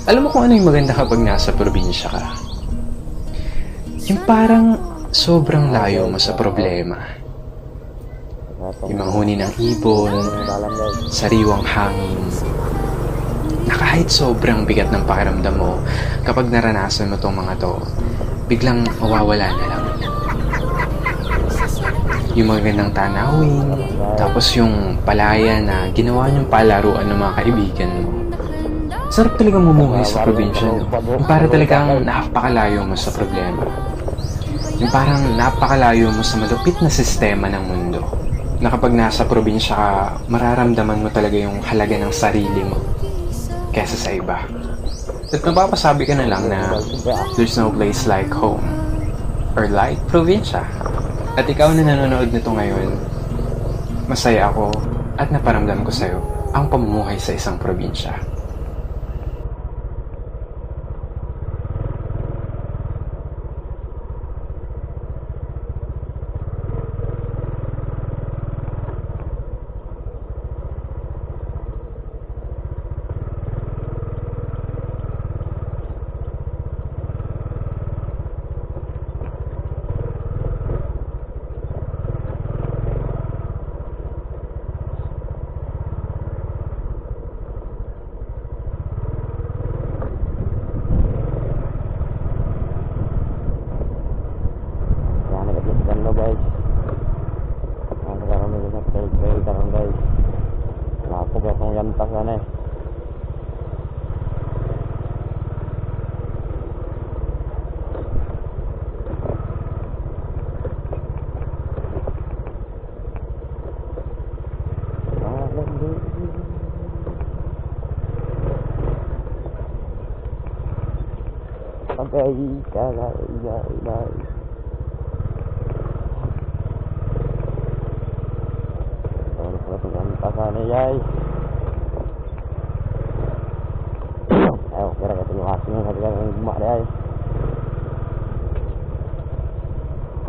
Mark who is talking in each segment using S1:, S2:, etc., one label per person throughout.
S1: Alam mo kung ano yung maganda kapag nasa probinsya ka? Yung parang sobrang layo mo sa problema. Yung mga huni ng ibon, sariwang hangin, na kahit sobrang bigat ng pakiramdam mo, kapag naranasan mo tong mga to, biglang mawawala na lang. Yung magandang tanawin, tapos yung palaya na ginawa niyong palaruan ng mga kaibigan mo. Sarap talagang mumuhay sa probinsya, no? Yung para talagang napakalayo mo sa problema. Yung parang napakalayo mo sa malupit na sistema ng mundo. Na kapag nasa probinsya ka, mararamdaman mo talaga yung halaga ng sarili mo kesa sa iba. At mapapasabi ka na lang na there's no place like home or like probinsya. At ikaw na nanonood nito ngayon, masaya ako at naparamdam ko sa'yo ang pamumuhay sa isang probinsya.
S2: Guys, ayo kira kata lu asing kata yang emak deh.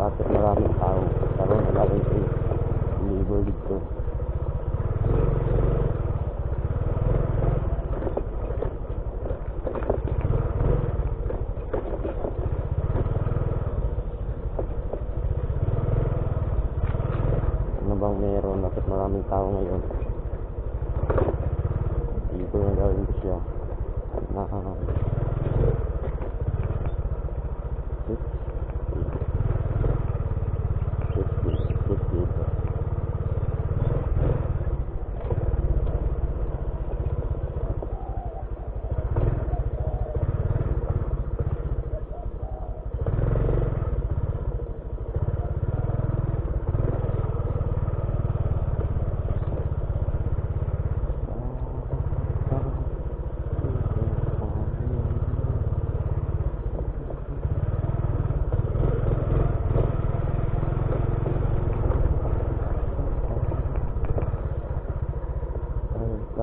S2: Patut marami tahu kalau nggak itu ibu gitu. Ano bang meron? Bakit maraming tao ngayon? Ito yung gawin ko siya na 50 ito.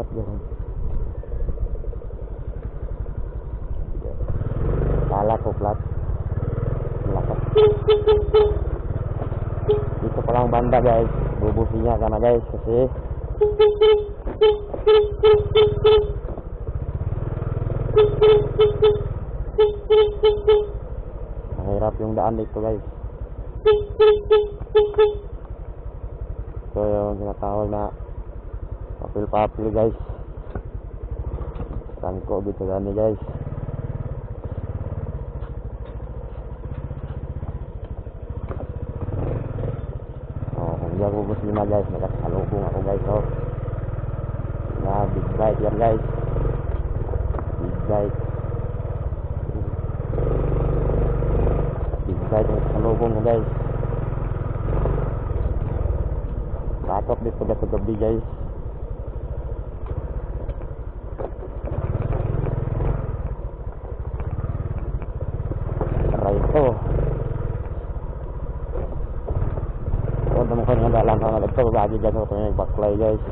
S2: Jangan salah kok plat belakang itu pelang banda guys bubusinya karena guys kasih menghirap yung daan itu guys so yung tinatawag na papil-papil guys tangko gitu kan nih guys. Oh hindi ako bubus 5 guys, nakasalubong ako guys. Oh na big bite yan guys, big bite yung salubong ko guys. Takot dito sa gabi guys. Ito naman ko nga dalang ka nga ito bagi dyan ito yung baklay guys.